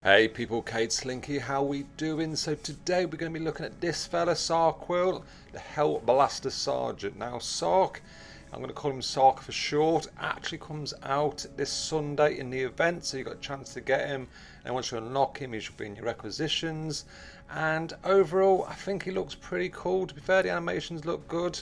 Hey people, Kate Slinky, how we doing? So today we're going to be looking at this fella, Sark, the Hellblaster Sergeant. Now Sark, I'm going to call him Sark for short, actually comes out this Sunday in the event, so you've got a chance to get him, and once you unlock him he should be in your requisitions. And overall I think he looks pretty cool. To be fair, the animations look good.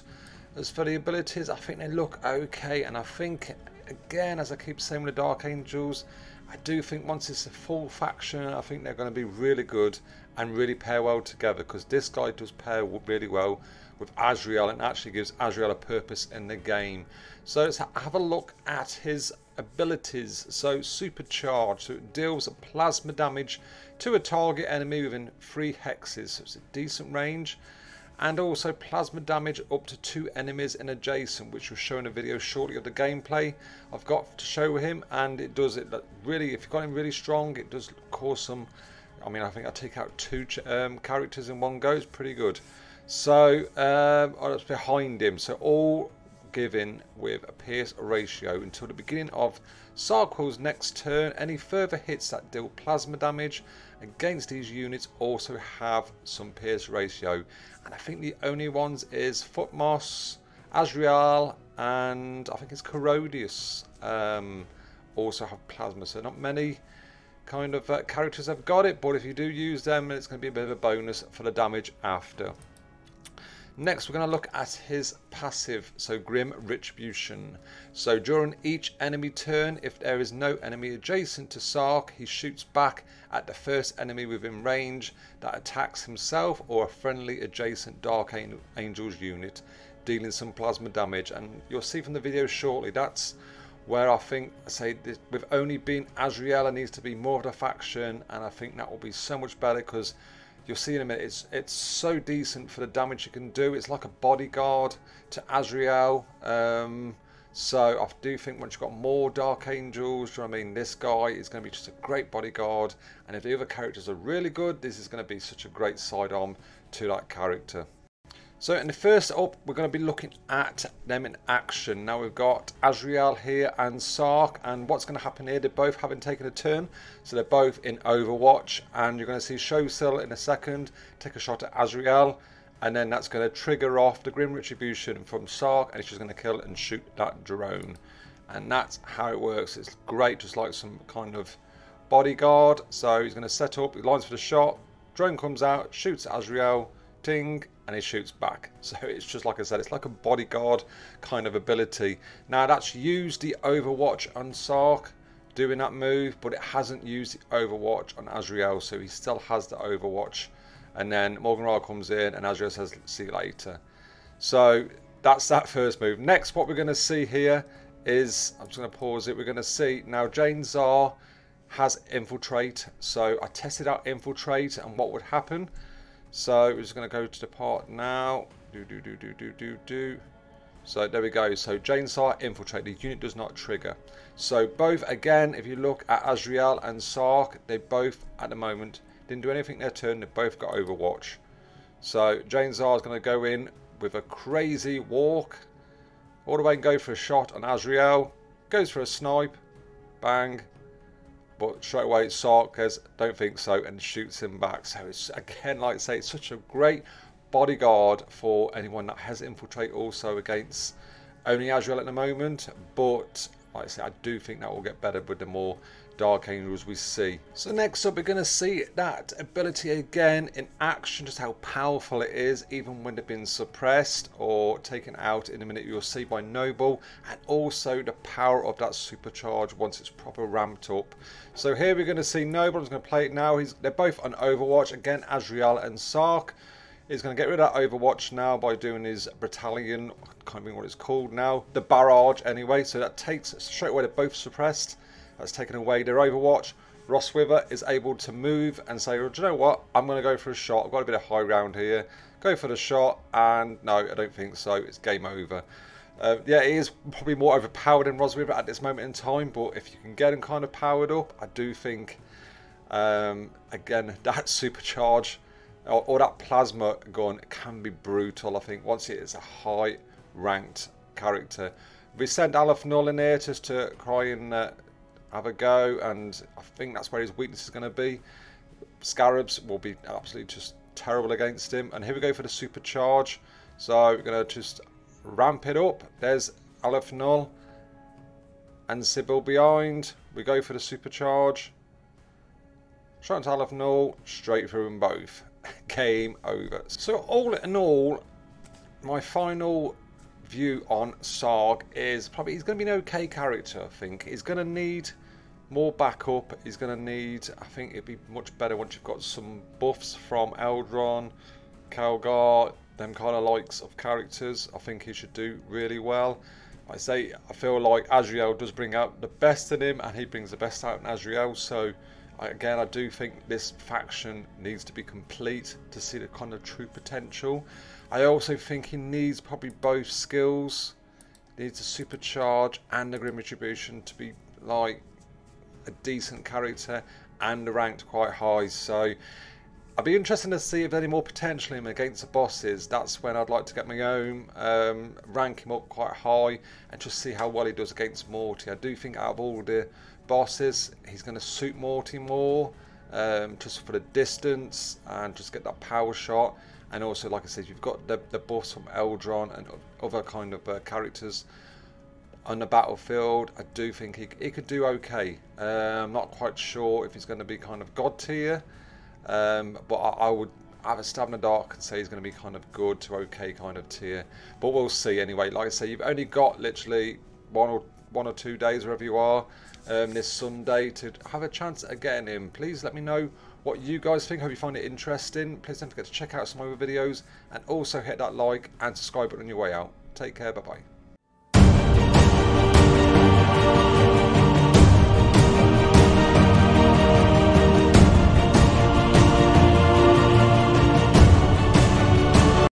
As for the abilities, I think they look okay, and I think, again, as I keep saying with the Dark Angels, I do think once it's a full faction, I think they're going to be really good and really pair well together, because this guy does pair really well with Azrael and actually gives Azrael a purpose in the game. So let's have a look at his abilities. So Supercharge, so it deals plasma damage to a target enemy within 3 hexes, so it's a decent range. And also plasma damage up to 2 enemies in adjacent, which will show in a video shortly of the gameplay I've got to show him. And it does it really, if you've got him really strong, it does cause some. I mean, I think I take out 2 characters in one go. It's pretty good. So that's behind him. So all given with a pierce ratio until the beginning of Sark's next turn. Any further hits that deal plasma damage against these units also have some pierce ratio, and I think the only ones is Footmoss, Azrael, and I think it's Corrodius also have plasma. So not many kind of characters have got it, but if you do use them, it's going to be a bit of a bonus for the damage after. Next we're going to look at his passive, so Grim Retribution. So during each enemy turn, if there is no enemy adjacent to Sark, he shoots back at the first enemy within range that attacks himself or a friendly adjacent Dark Angels unit, dealing some plasma damage. And you'll see from the video shortly, that's where I think, with only being Azrael, it needs to be more of the faction, and I think that will be so much better, because you'll see in a minute, it's so decent for the damage you can do. It's like a bodyguard to Azrael. So I do think once you've got more Dark Angels, do you know what I mean, this guy is going to be just a great bodyguard. And if the other characters are really good, this is going to be such a great sidearm to that character. So in the first up, we're going to be looking at them in action. Now we've got Azrael here and Sark, and what's going to happen here, they both haven't taken a turn, so they're both in Overwatch, and you're going to see Showsil in a second take a shot at Azrael, and then that's going to trigger off the Grim Retribution from Sark, and it's just going to kill and shoot that drone. And that's how it works. It's great, just like some kind of bodyguard. So he's going to set up, he lines for the shot, drone comes out, shoots at Azrael, ting, and he shoots back. So it's just like I said, it's like a bodyguard kind of ability. Now that's used the Overwatch on Sark doing that move, but it hasn't used the Overwatch on Azrael, so he still has the Overwatch. And then Morgan Ryle comes in and Azrael says see you later. So that's that first move. Next, what we're going to see here is, I'm just going to pause it, we're going to see now Jane Czar has Infiltrate. So I tested out Infiltrate and what would happen. So we're just going to go to the part now. So there we go. So Jane Czar Infiltrate. The unit does not trigger. So both, again, if you look at Azrael and Sark, they both at the moment didn't do anything their turn. They both got Overwatch. So Jane Czar is going to go in with a crazy walk all the way and go for a shot on Azrael. Goes for a snipe. Bang. But straight away Sark says, don't think so, and shoots him back. So it's, again, like I say, it's such a great bodyguard for anyone that has Infiltrate also against only Azrael at the moment. But like I say, I do think that will get better with the more Dark Angels we see. So next up, we're going to see that ability again in action, just how powerful it is, even when they've been suppressed or taken out. In a minute you'll see by Noble, and also the power of that Supercharge once it's proper ramped up. So here we're going to see Noble. I'm just going to play it now. They're both on Overwatch again, Azrael and Sark. He's going to get rid of that Overwatch now by doing his battalion, I can't remember what it's called now, the barrage anyway. So that takes straight away, they're both suppressed. That's taken away their Overwatch. Rosswither is able to move and say, well, do you know what, I'm going to go for a shot. I've got a bit of high ground here. Go for the shot, and no, I don't think so. It's game over. Yeah, he is probably more overpowered than Rosswither at this moment in time, but if you can get him kind of powered up, I do think, again, that Supercharge or that plasma gun can be brutal. I think once it is a high ranked character. We sent Aleph Null in here just to try and have a go, and I think that's where his weakness is going to be. Scarabs will be absolutely just terrible against him. And here we go for the Supercharge. So we're going to just ramp it up. There's Aleph Null and Sybil behind. We go for the Supercharge. Straight to Aleph Null, straight through them both. Game over. So all in all, my final view on Sarg is probably he's going to be an okay character. I think he's going to need more backup. He's going to need, I think it'd be much better once you've got some buffs from Eldron, Calgar, them kind of likes of characters. I think he should do really well. Like I say, I feel like Azrael does bring out the best in him, and he brings the best out in Azrael. So again, I do think this faction needs to be complete to see the kind of true potential. I also think he needs probably both skills. He needs a Supercharge and a Grim Retribution to be like a decent character and ranked quite high. So I'd be interested to see if there's any more potential in him against the bosses. That's when I'd like to get my own, rank him up quite high and just see how well he does against Morty. I do think out of all the bosses, he's going to suit Morty more, just for the distance and just get that power shot. And also, like I said, you've got the buffs from Eldron and other kind of characters on the battlefield. I do think he could do okay. I'm not quite sure if he's going to be kind of god tier, but I would have a stab in the dark and say he's going to be kind of good to okay kind of tier. But we'll see anyway. Like I say, you've only got literally one or 2 days, wherever you are, this Sunday to have a chance at getting him. Please let me know what you guys think. Hope you find it interesting. Please don't forget to check out some other videos and also hit that like and subscribe button on your way out. Take care. Bye bye.